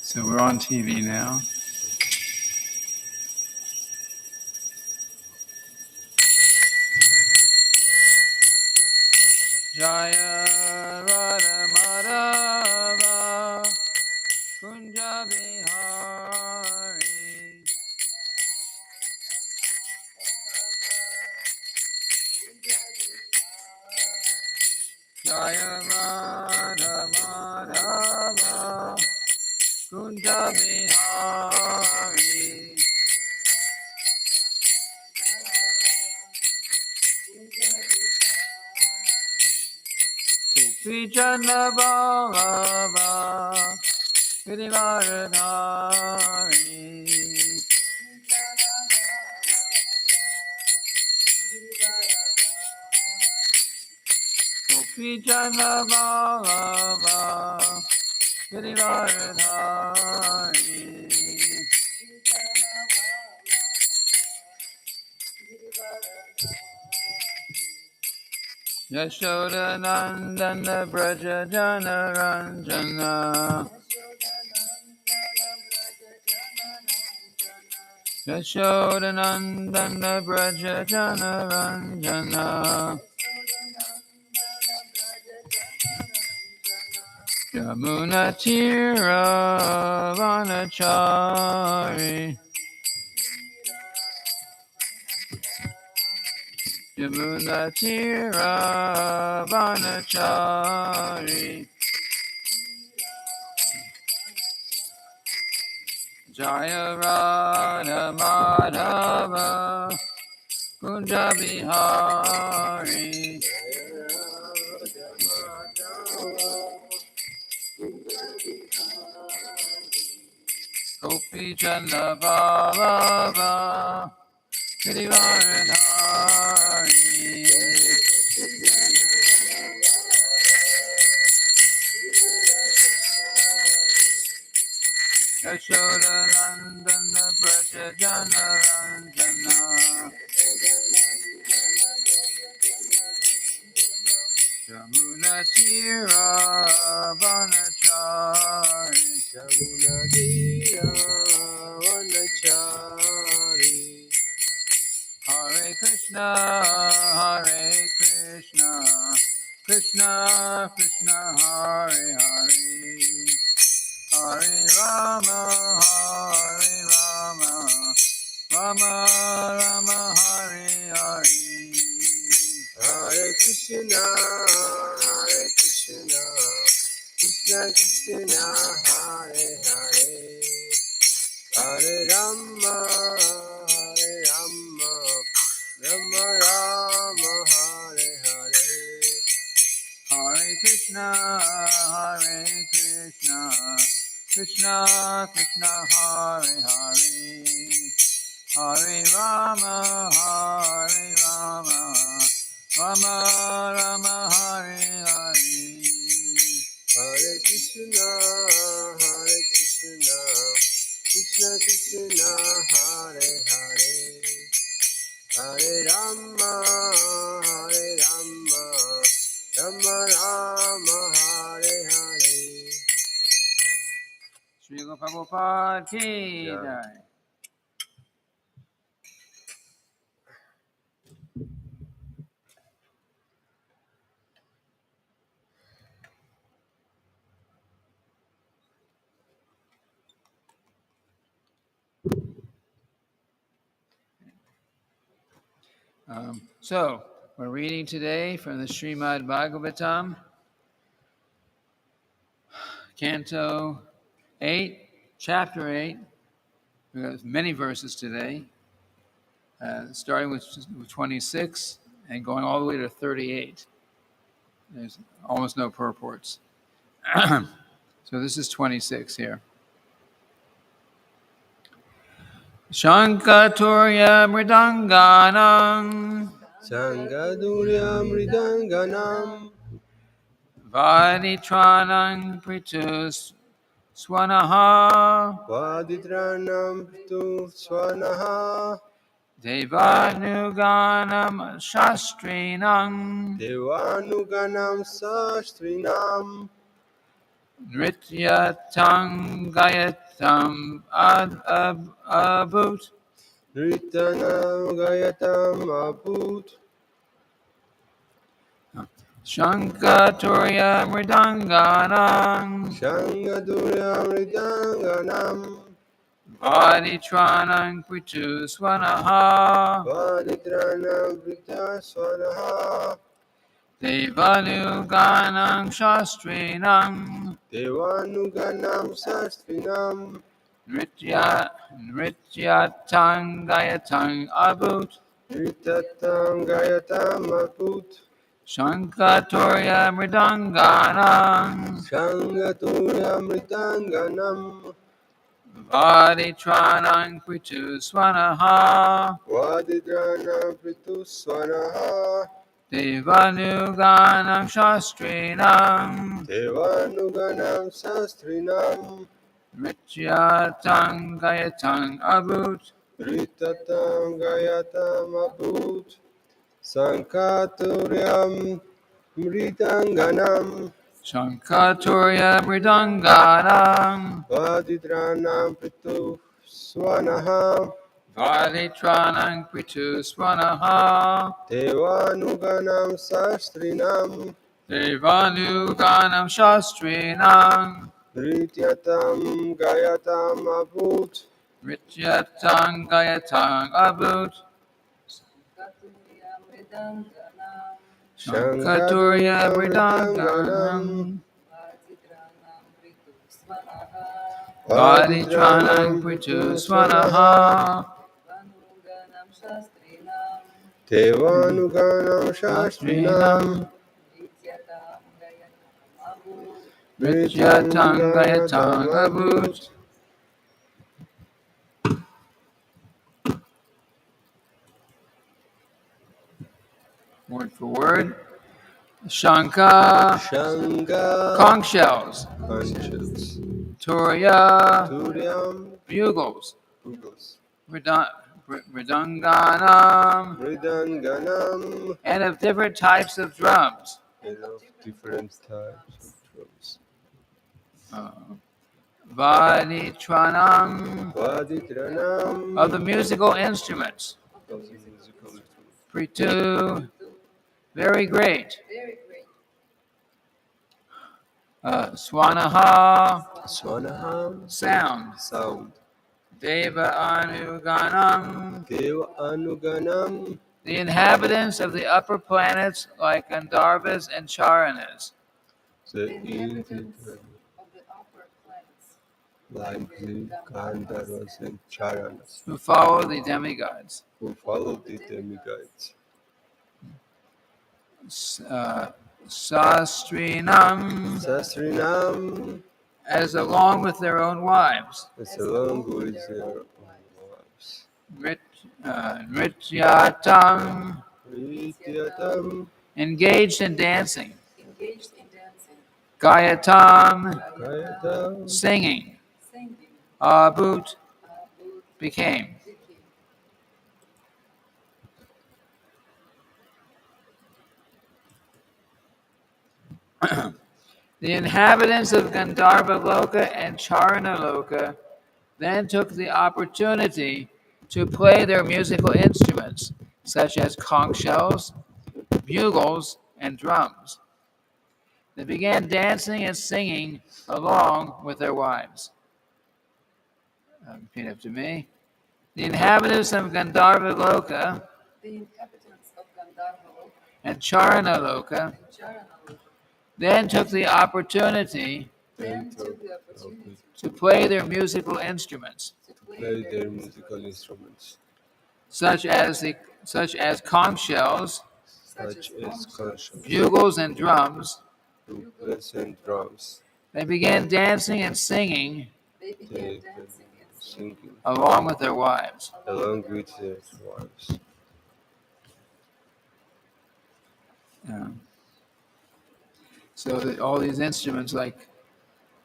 So we're on TV now. Jaya Radha Madhava Kunja Bihari Jaya Radha Madhava Kunja Bihari Gopi Chandra Ballava Girivaradhari Gopi Chandra Ballava Girivaradhari Yashoda Nandana Braja Jana Ranjana Yashoda Nandana Braja Jana Ranjana Yamuna Tira Vanachari Yamuna Tira Vanachari Jaya Radha Madhava Kunja Bihari Gopi Chandra Ballava Girivaradhari Yashoda Nandana Braja Jana Ranjana Yamuna Tira Vanachari Yamuna Tira Vanachari Hare Krishna Krishna Krishna Hare Hare Hare Rama Rama Rama Hare Hare Hare Krishna Krishna Krishna Hare Hare Hare Rama Rama Rama Hare Hare Hare Krishna Krishna Krishna Hare Hare Hare Rama Rama Rama Hare Hare Hare Krishna Krishna Krishna Hare Hare Hare Rama Rama Rama Hare Hare Shri Guru Prabhupada ki jai. So, we're reading today from the Srimad-bhagavatam, Canto 8, Chapter 8. We have many verses today, starting with 26 and going all the way to 38. There's almost no purports. So this is 26 here. Shankaturya Mridanganam Sangadurya Mridanganam Vaditranam Pritus Swanaha Vaditranam Pitu Swanaha Devanuganam Shastrinam Devanuganam Sastrinam Nrityatam Gayatam Abut Nritanam Gayatam Abut Shankaturya Mridanganam Sangadurya Mridanganam Vaditranam Pritu Swanaha Vaditranam Pita Swanaha Devanuganam Shastrinam Devanuganam Sastrinam Nrityatam Gayatam Abut Nritatam Gayatam Abut Shankaturya Mridanganam Sangaturya Mridanganam Vaditranam Pritu Swanaha Vadidranam Pritu Swanaha Devanuganam Shastrinam Devanuganam Sastrinam Nrityatam Gayatam Abut Nritatam Gayatam Abut Sankaturyam Mridanganam Shankaturya Mridanganam Vadidranam Pritu Swanaha Vaditranam Pritu Swanaha Devanuganam Sastrinam Devanuganam Shastrinam Nrityatam Gayatam Abut Nrityatam Gayatam Abut Shankaturya Mridanganam Vaditranam Pritu Swanaha Devanuganam Shastrinam Nrityatam Gayatam Abut Word for word. Shanka, Shanga conch shells. Conscious Turya, Turyam bugles. Bugles Mridanganam, Mridanganam and of different types of drums. and of different types of drums Vaditranam, Vaditranam of the musical instruments. of the musical instruments Pritu, very great. Swanaha, Swanaham sound. sound Deva Anuganam, Deva Anuganam the inhabitants of the upper planets like Gandharvas and Charanas. the inhabitants like the Gandharvas and Charanas Who follow the demigods. who follow the demigods Sastrinam, Sastrinam as along with their own wives. as along with their own wives Nrityatam, Nrityatam engaged in dancing. Gayatam, Gayatam singing. Abut, became. The inhabitants of Gandharva Loka and Charana Loka then took the opportunity to play their musical instruments, such as conch shells, bugles, and drums. They began dancing and singing along with their wives. Repeat after me. The inhabitants of Gandharva Loka and Charana Loka then took the opportunity to play their musical instruments, such as conch shells, such as conch bugles, and drums. bugles and drums. They began dancing and singing singing, along with their wives. along with their wives. So that all these instruments like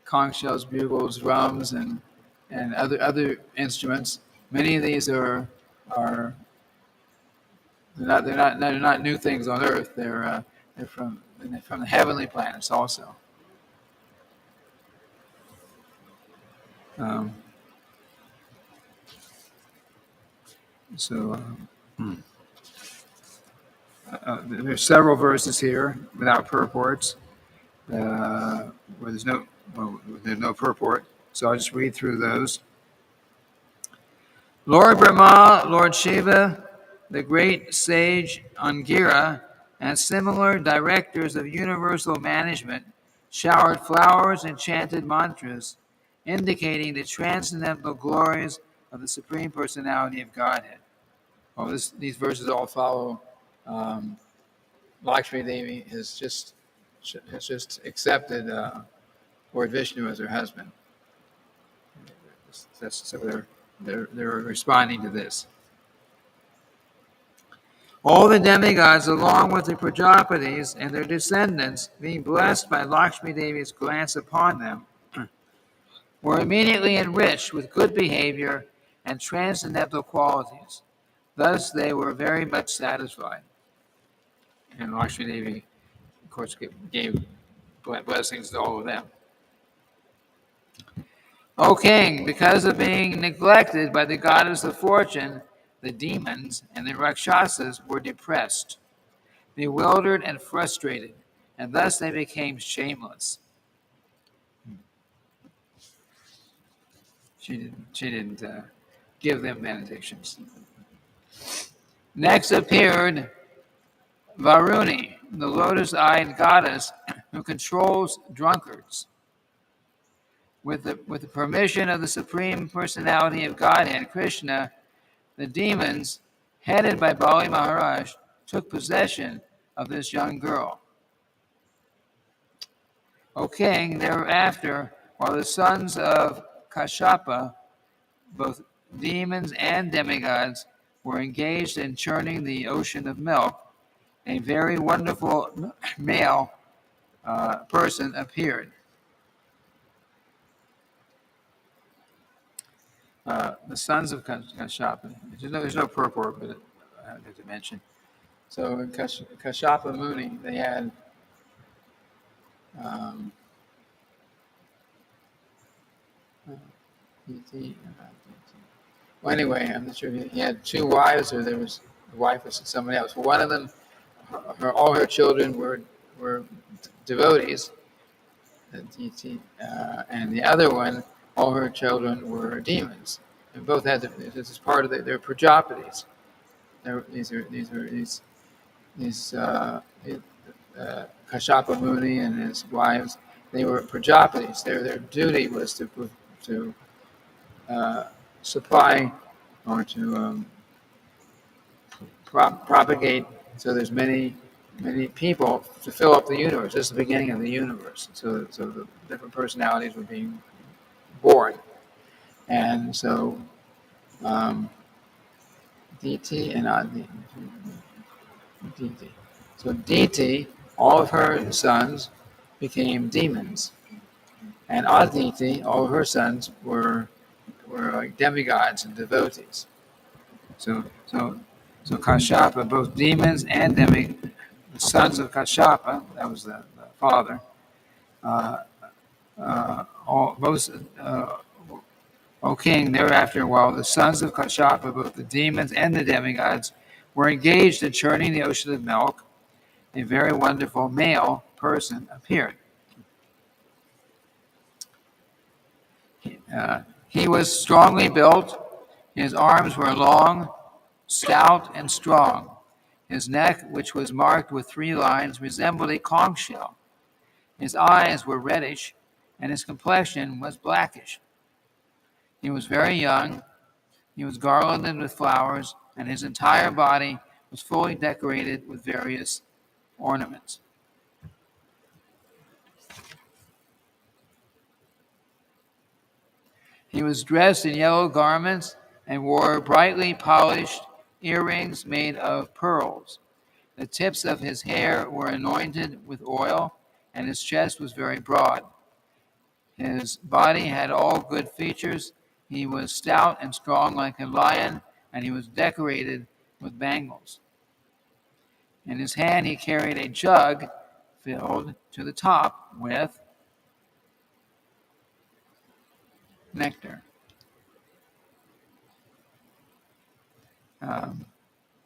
conch shells, bugles, drums, and other instruments, many of these are they're not new things on Earth. They're from the heavenly planets also. Um, so there's several verses here without purports, where there's no purport. So I'll just read through those. Lord Brahma, Lord Shiva, the great sage Angira, and similar directors of universal management showered flowers and chanted mantras, indicating the transcendental glories of the Supreme Personality of Godhead. Well, these verses all follow. Lakshmi Devi has just accepted Lord Vishnu as her husband. So they're responding to this. All the demigods, along with the Prajapatis and their descendants, being blessed by Lakshmi Devi's glance upon them, were immediately enriched with good behavior and transcendental qualities. Thus, they were very much satisfied. And Lakshmi Devi, of course, gave blessings to all of them. O king, because of being neglected by the goddess of fortune, the demons and the Rakshasas were depressed, bewildered, and frustrated, and thus they became shameless. She didn't give them benedictions. Next appeared Varuni, the lotus-eyed goddess who controls drunkards. With the permission of the Supreme Personality of Godhead, Krishna, the demons, headed by Bali Maharaj, took possession of this young girl. O king, thereafter, while the sons of Kashyapa, both demons and demigods, were engaged in churning the ocean of milk, a very wonderful male person appeared. The sons of Kashyapa. There's no purport, but I have to mention. So in Kashyapa Muni, they had um, well, anyway, I'm not sure if he had two wives or there was a wife was somebody else. One of them, all her children were devotees, and the other one, all her children were demons. And both had this is part of their Prajapatis. These Kashyapa Muni and his wives, they were Prajapatis. Their duty was to supply or to propagate. So there's many people to fill up the universe. This is the beginning of the universe. So the different personalities were being born, and so DT and DT. So DT, all of her sons became demons, and Aditi, all of her sons were like demigods and devotees. So Kashyapa, both demons and the sons of Kashyapa, that was the father, O king, thereafter, while the sons of Kashyapa, both the demons and the demigods, were engaged in churning the ocean of milk, a very wonderful male person appeared. He was strongly built. His arms were long, stout, and strong. His neck, which was marked with 3 lines, resembled a conch shell. His eyes were reddish, and his complexion was blackish. He was very young. He was garlanded with flowers, and his entire body was fully decorated with various ornaments. He was dressed in yellow garments and wore brightly polished earrings made of pearls. The tips of his hair were anointed with oil, and his chest was very broad. His body had all good features. He was stout and strong like a lion, and he was decorated with bangles. In his hand he carried a jug filled to the top with nectar.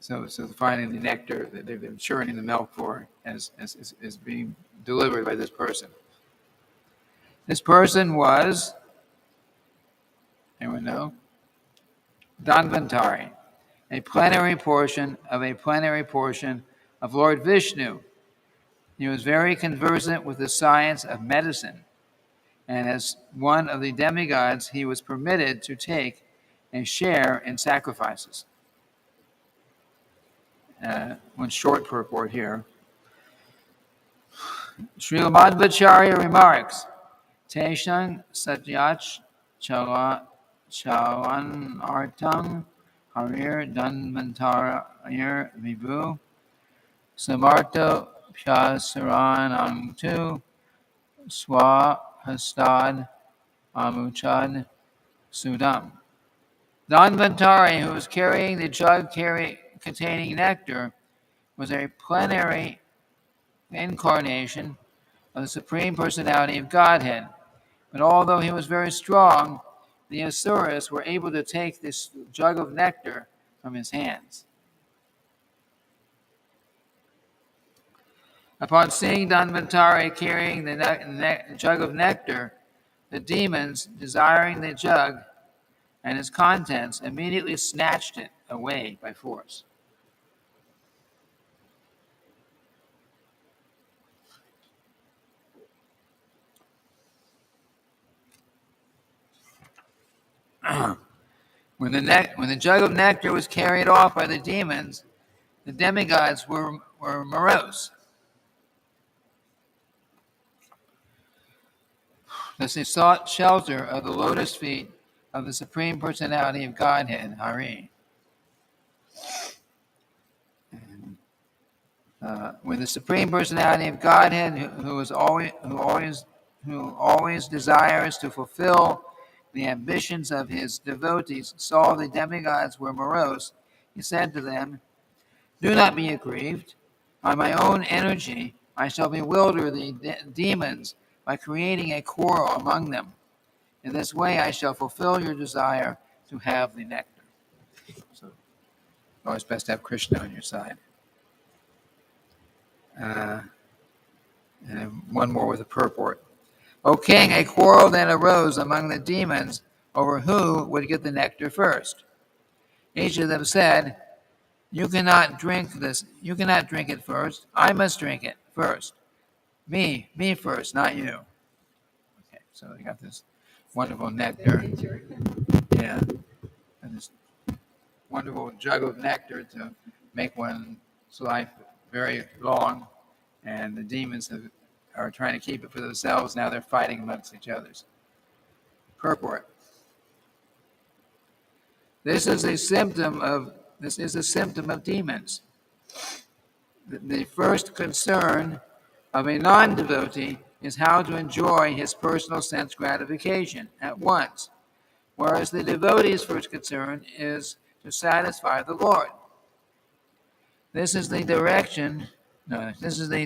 So finding the nectar that they've been churning the milk for is being delivered by this person. This person was, anyone know? Dhanvantari, a plenary portion of Lord Vishnu. He was very conversant with the science of medicine, and as one of the demigods, he was permitted to take a share in sacrifices. One short purport here. Srimad-bhagavatam remarks, Teshang satyach chalanartam harir dhanvantarayir vibhu samarto pyasaranam tu swahastad amuchad sudam. Dhanvantari, who was carrying the jug containing nectar, was a plenary incarnation of the Supreme Personality of Godhead. But although he was very strong, the Asuras were able to take this jug of nectar from his hands. Upon seeing Dhanvantari carrying the jug of nectar, the demons, desiring the jug and its contents, immediately snatched it away by force. When the jug of nectar was carried off by the demons, the demigods were morose. Thus they sought shelter of the lotus feet of the Supreme Personality of Godhead, Hari. When the Supreme Personality of Godhead, who always desires to fulfill the ambitions of his devotees, saw the demigods were morose, he said to them, "Do not be aggrieved. By my own energy, I shall bewilder the demons by creating a quarrel among them. In this way, I shall fulfill your desire to have the nectar." So, always best to have Krishna on your side. And one more with a purport. O king, a quarrel then arose among the demons over who would get the nectar first. Each of them said, "You cannot drink this. You cannot drink it first. I must drink it first. Me first, not you." Okay, so they got this wonderful nectar. Yeah, and this wonderful jug of nectar to make one's life very long, and the demons are trying to keep it for themselves. Now they're fighting amongst each other. Purport. This is a symptom of demons. The first concern of a non-devotee is how to enjoy his personal sense gratification at once, whereas the devotee's first concern is to satisfy the Lord. This is the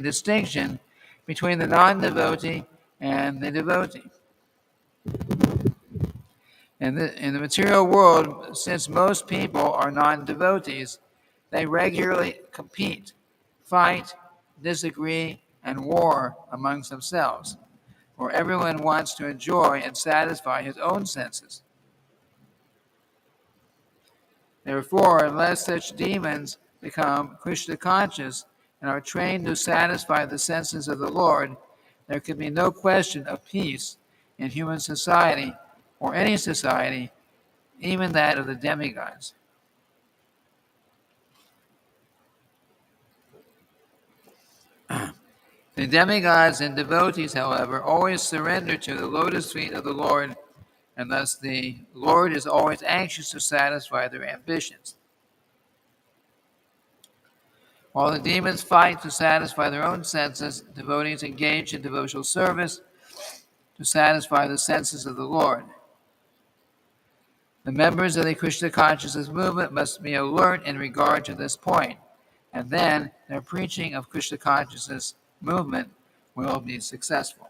distinction between the non-devotee and the devotee. In the material world, since most people are non-devotees, they regularly compete, fight, disagree, and war amongst themselves, for everyone wants to enjoy and satisfy his own senses. Therefore, unless such demons become Krishna conscious and are trained to satisfy the senses of the Lord, there can be no question of peace in human society or any society, even that of the demigods. The demigods and devotees, however, always surrender to the lotus feet of the Lord and thus the Lord is always anxious to satisfy their ambitions. While the demons fight to satisfy their own senses, devotees engage in devotional service to satisfy the senses of the Lord. The members of the Krishna consciousness movement must be alert in regard to this point, and then their preaching of Krishna consciousness movement will be successful.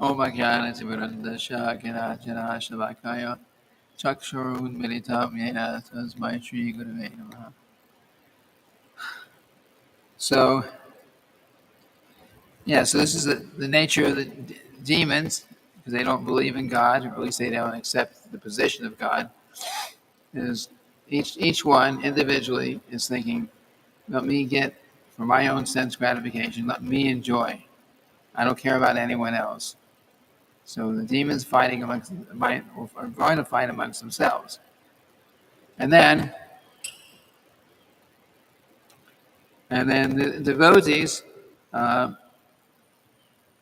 Om Ajnana-timirandasya Gnana Shavakaya Chakshurunmilitam Yena Tasmai Shri Gurave Namaha. So this is the nature of the demons, because they don't believe in God, or at least they don't accept the position of God. Is each one individually is thinking, let me get for my own sense gratification, let me enjoy. I don't care about anyone else. So the demons are going to fight amongst themselves. And then the devotees, if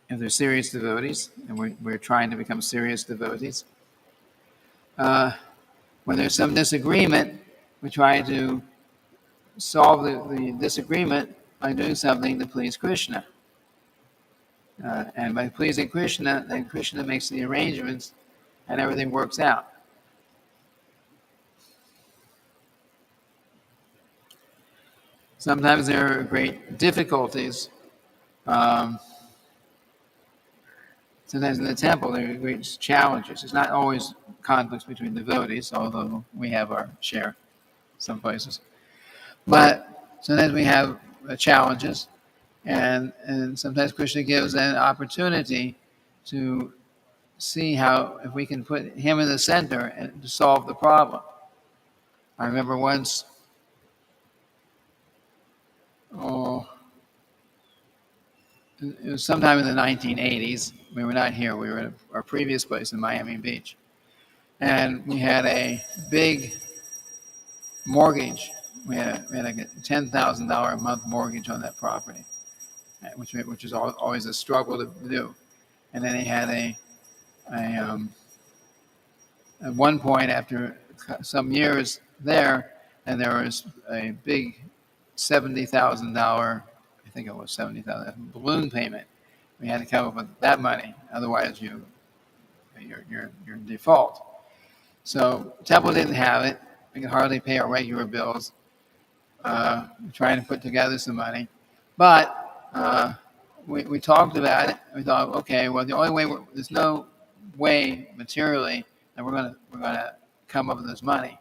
they're serious devotees, and we're trying to become serious devotees, when there's some disagreement, we try to solve the disagreement by doing something to please Krishna. And by pleasing Krishna, then Krishna makes the arrangements and everything works out. Sometimes there are great difficulties. Sometimes in the temple there are great challenges. It's not always conflicts between devotees, although we have our share some places. But sometimes we have challenges, and sometimes Krishna gives an opportunity to see how, if we can put him in the center and to solve the problem. I remember once, it was sometime in the 1980s. We were not here. We were at our previous place in Miami Beach. And we had a big mortgage. We had like a $10,000 a month mortgage on that property, which is always a struggle to do. And then he had at one point, after some years there, and there was a big $70,000, I think it was $70,000 balloon payment. We had to come up with that money, otherwise you're in default. So temple didn't have it. We could hardly pay our regular bills. Trying to put together some money, but we talked about it. We thought, okay, well, the only way there's no way materially that we're gonna come up with this money.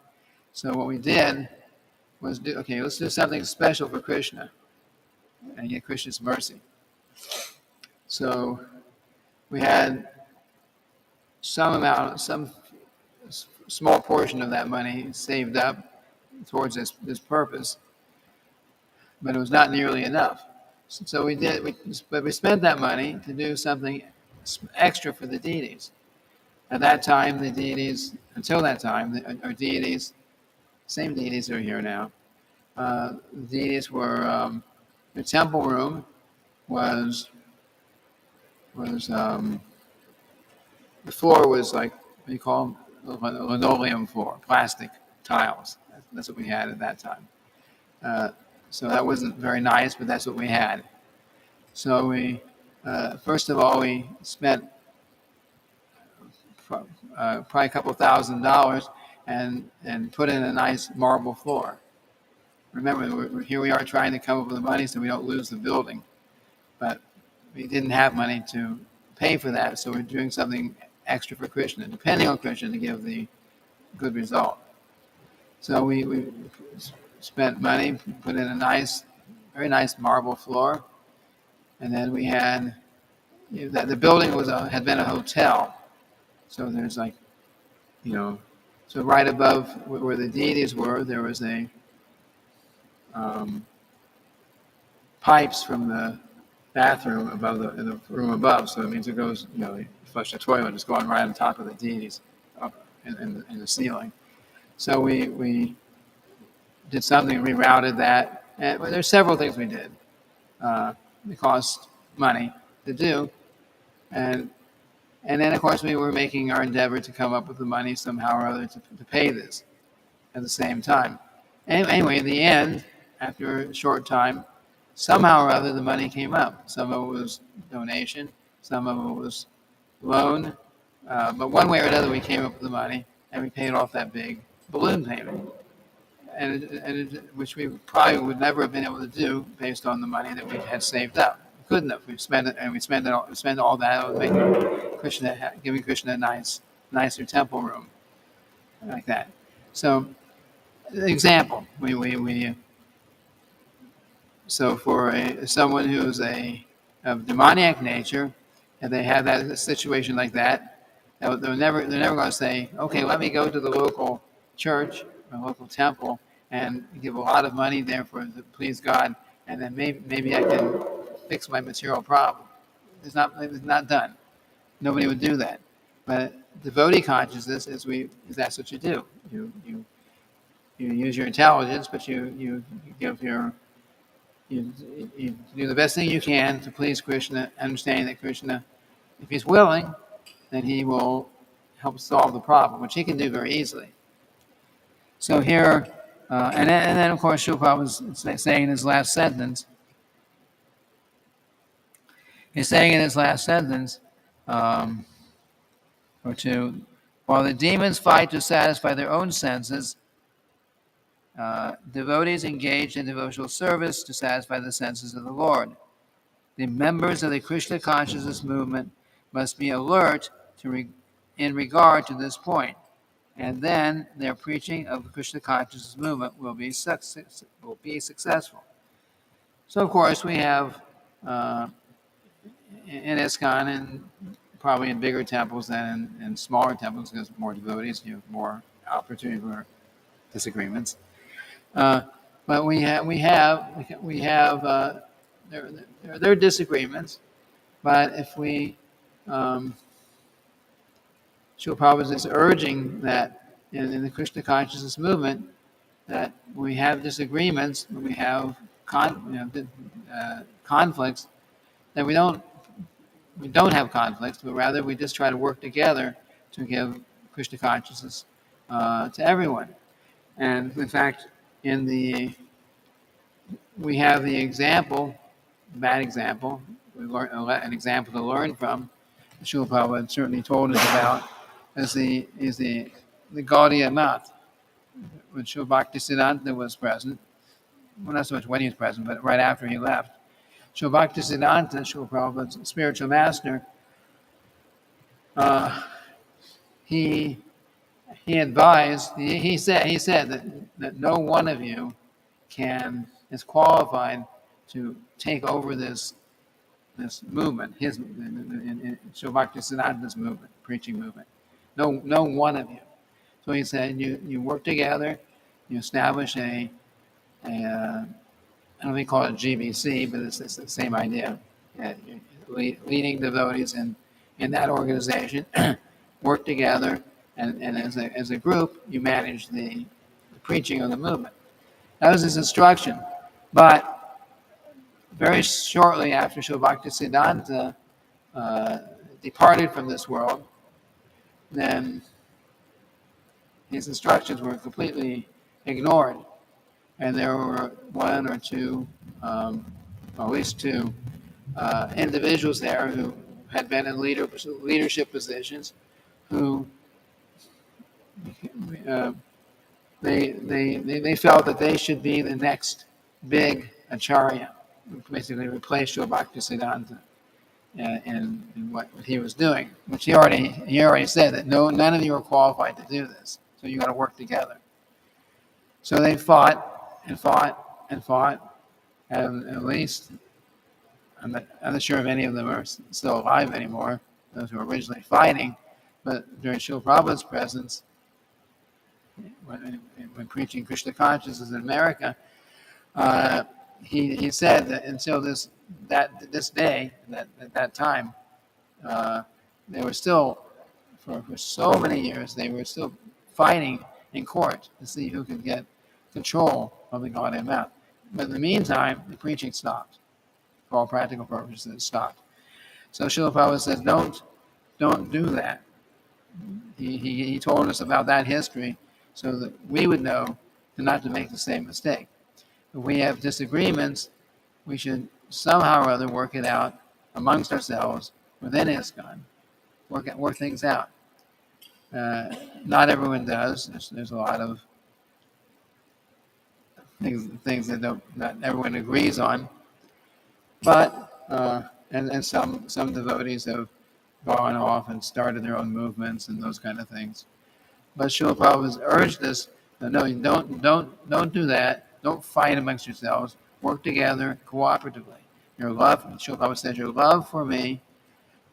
So what we did was let's do something special for Krishna and get Krishna's mercy. So we had some small portion of that money saved up towards this purpose, but it was not nearly enough. So we spent that money to do something extra for the deities. At that time, the deities, until that time, our deities, same deities are here now. The deities were, the temple room was the floor was like, what do you call them? Linoleum floor, plastic tiles. That's what we had at that time. So that wasn't very nice, but that's what we had. So we, first of all, we spent probably a couple $1,000 and put in a nice marble floor. Remember, here we are trying to come up with the money so we don't lose the building, but we didn't have money to pay for that, so we're doing something extra for Krishna, depending on Krishna to give the good result. So we spent money, put in a very nice marble floor, and then we had the building had been a hotel. So there's so right above where the deities were, there was pipes from the bathroom in the room above. So it means it goes, you flush the toilet, it's going right on top of the deities up in the ceiling. So we did something, rerouted that, and there's several things we did. it cost money to do, and then of course we were making our endeavor to come up with the money somehow or other to pay this at the same time. Anyway, in the end, after a short time, somehow or other the money came up. Some of it was donation, some of it was loan, but one way or another we came up with the money and we paid off that big balloon payment, which we probably would never have been able to do based on the money that we had saved up. We couldn't have. We spent it, and we spent all that on giving Krishna a nicer temple room like that. So, example, so for someone who's of demoniac nature, and they have a situation like that, they're never going to say, okay, let me go to the local church or local temple and give a lot of money there to please God, and then maybe I can fix my material problem. It's not done. Nobody would do that. But devotee consciousness that's what you do. You use your intelligence, but you give you do the best thing you can to please Krishna, understanding that Krishna, if he's willing, then he will help solve the problem, which he can do very easily. So here, and then of course, Srila Prabhupada is saying in his last sentence, or two, while the demons fight to satisfy their own senses, devotees engaged in devotional service to satisfy the senses of the Lord. The members of the Krishna consciousness movement must be alert in regard to this point, and then their preaching of the Krishna consciousness movement will be successful. So, of course, we have in ISKCON and probably in bigger temples than in smaller temples, because more devotees, you have more opportunity for disagreements. But we have there are disagreements, but if we Srila Prabhupada is urging that in the Krishna consciousness movement, that when we have disagreements, when we have conflicts, that we don't have conflicts, but rather we just try to work together to give Krishna consciousness to everyone. And in fact, we have the example, bad example, an example to learn from. Srila Prabhupada certainly told us about is the Gaudiya Math, when Srila Bhaktisiddhanta was present. Well, not so much when he was present, but right after he left. Srila Bhaktisiddhanta, Srila Prabhupada's spiritual master, he advised, he said that no one of you is qualified to take over this movement, in Srila Bhaktisiddhanta's movement, preaching movement. No one of you. So he said, you work together, you establish I don't know if we call it GBC, but it's the same idea. Leading devotees in that organization, work together, and as a group, you manage the preaching of the movement. That was his instruction. But very shortly after Srila Bhaktisiddhanta departed from this world, then his instructions were completely ignored. And there were one or two, at least two, individuals there who had been in leadership positions, who they felt that they should be the next big acharya, basically replace Srila Bhaktisiddhanta in what he was doing, which he already said that none of you are qualified to do this, so you got to work together. So they fought and fought and fought, and at least I'm not sure if any of them are still alive anymore, those who were originally fighting, but during Srila Prabhupada's presence, when preaching Krishna consciousness in America, he said that until this day, at that time, they were still, for so many years, they were still fighting in court to see who could get control of the Gaudiya Math. But in the meantime, the preaching stopped. for all practical purposes, it stopped. So Srila Prabhupada says, don't do that. He told us about that history so that we would know not to make the same mistake. If we have disagreements, we should somehow or other work it out amongst ourselves within ISKCON, work things out. Not everyone does. There's a lot of things that not everyone agrees on, but and some devotees have gone off and started their own movements and those kind of things. But Srila Prabhupada has urged us, no, don't do that. Don't fight amongst yourselves. Work together cooperatively. Srila Prabhupada says, your love for me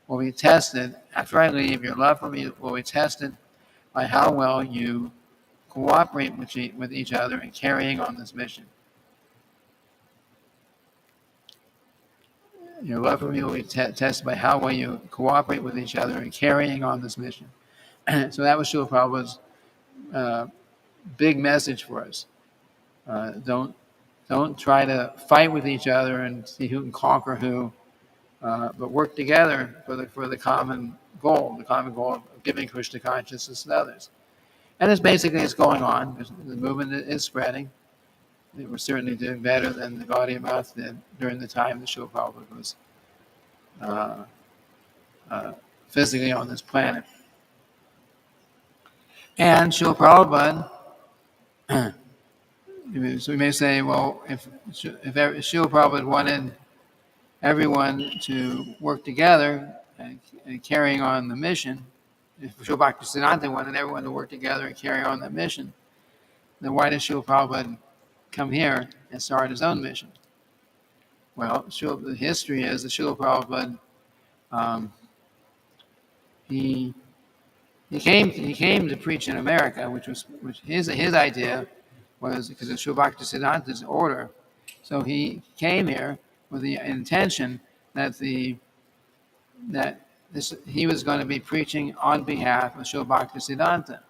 will be tested. After I leave, your love for me will be tested by how well you cooperate with each other in carrying on this mission. Your love for me will be tested by how well you cooperate with each other in carrying on this mission. So that was Srila Prabhupada's big message for us. Don't try to fight with each other and see who can conquer who, but work together for the common goal of giving Krishna consciousness to others. And this basically is going on. The movement is spreading. We're certainly doing better than the Gaudiya Math did during the time that Srila Prabhupada was physically on this planet. And Srila Prabhupada, so we may say, well, if Srila Prabhupada wanted everyone to work together and carrying on the mission, if Srila Bhaktisiddhanta wanted everyone to work together and carry on the mission, then why did Srila Prabhupada come here and start his own mission? Well, the history is that Srila Prabhupada, he came to preach in America, which his idea was because of Srila Bhaktisiddhanta's order. So he came here with the intention that he was going to be preaching on behalf of Srila Bhaktisiddhanta,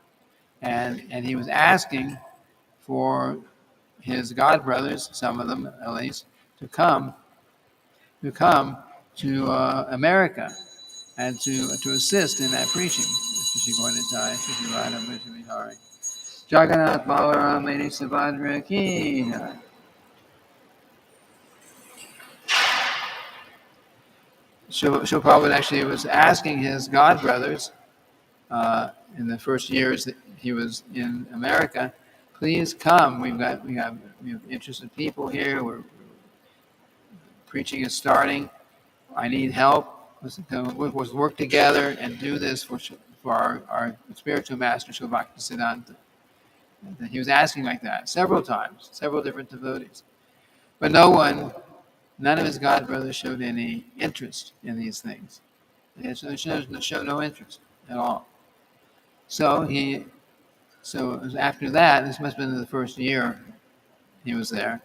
and he was asking for his godbrothers, some of them at least, to come to America and to assist in that preaching. Jagannath Balaram Mani Subhadra Ki. Srila Prabhupada actually was asking his godbrothers in the first years that he was in America, please come. We have interested people here. Preaching is starting. I need help. Let's work together and do this for our spiritual master, Srila Bhaktisiddhanta. He was asking like that several times, several different devotees. But none of his godbrothers showed any interest in these things. They showed no interest at all. So after that, this must have been the first year he was there.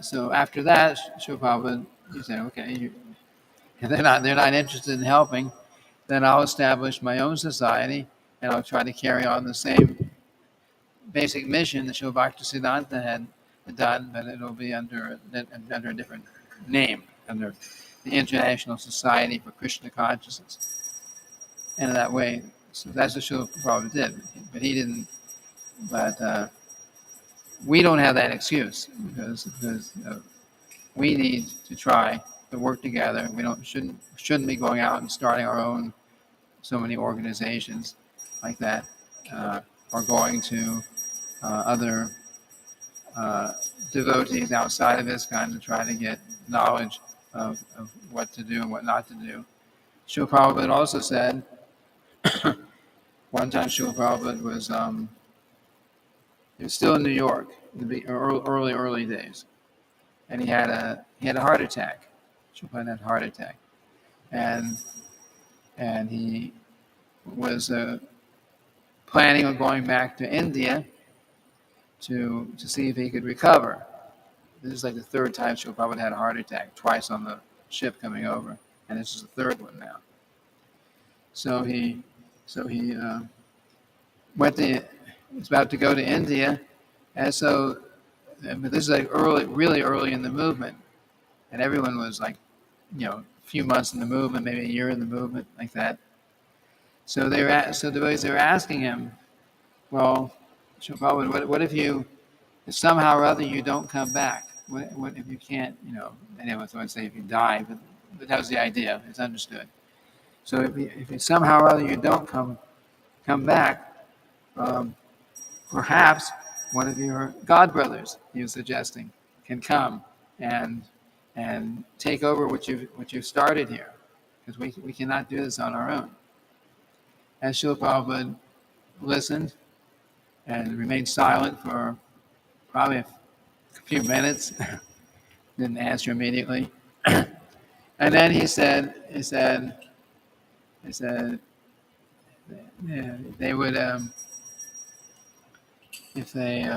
So after that, Srila Prabhupada, he said, okay, if they're not interested in helping, then I'll establish my own society and I'll try to carry on the same basic mission that Srila Bhaktisiddhanta had done, but it'll be under a different name, under the International Society for Krishna Consciousness. And in that way, so that's what Srila Prabhupada did, but he didn't. But we don't have that excuse because we need to try to work together. We shouldn't be going out and starting our own so many organizations like that, or going to other devotees outside of ISKCON to try to get knowledge of what to do and what not to do. Srila Prabhupada also said, one time Srila Prabhupada was still in New York in the early days, and he had a heart attack. Srila Prabhupada had a heart attack, and he was planning on going back to India to see if he could recover. This is like the third time Srila Prabhupada had a heart attack, twice on the ship coming over, and this is the third one now. So he was about to go to India, and so, but this is like really early in the movement, and everyone was like, a few months in the movement, maybe a year in the movement, like that. So the devotees, they were asking him, well, Srila Prabhupada, what if somehow or other you don't come back? What if you can't, anyone would say if you die, but that was the idea. It's understood. So if somehow or other you don't come back, um, perhaps one of your god brothers, he was suggesting, can come and take over what you've started here, because we cannot do this on our own. And Srila Prabhupada listened and remained silent for probably a few minutes. Didn't answer immediately. And then he said, yeah, they would, if they,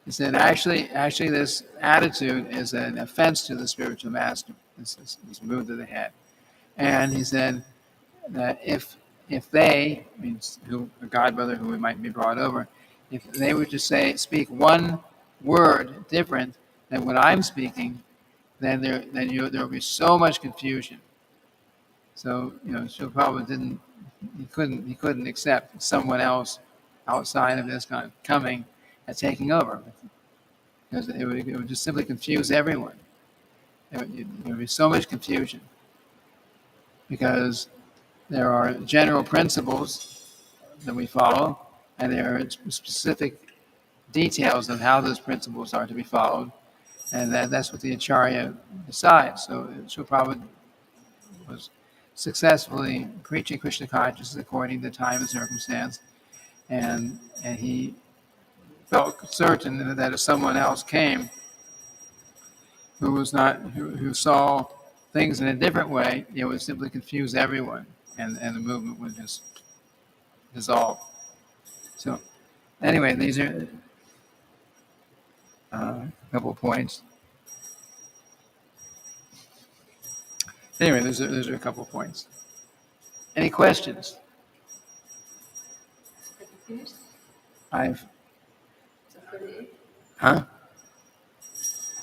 he said, actually, this attitude is an offense to the spiritual master, this mood that they had. And he said that if they, means a god brother who might be brought over, if they were to speak one word different than what I'm speaking, then there will be so much confusion. So Srila Prabhupada he couldn't accept someone else outside of this kind of coming and taking over, because it would just simply confuse everyone. There would be so much confusion, because there are general principles that we follow, and there are specific details of how those principles are to be followed, and that's what the Acharya decides. So Srila Prabhupada was successfully preaching Krishna consciousness according to time and circumstance, and he felt certain that if someone else came who saw things in a different way, it would simply confuse everyone, and the movement would just dissolve. So anyway, these are a couple of points. Anyway, those are a couple of points. Any questions? Huh?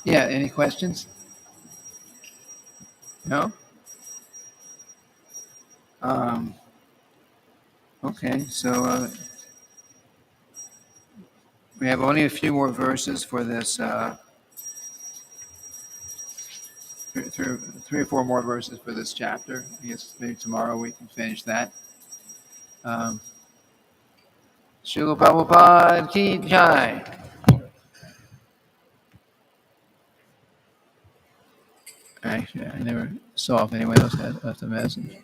Yeah, any questions? No? Okay, so we have only a few more verses for this, three or four more verses for this chapter. I guess maybe tomorrow we can finish that. Srila Prabhupada Ki Jai. Actually, I never saw if anyone else had left a message.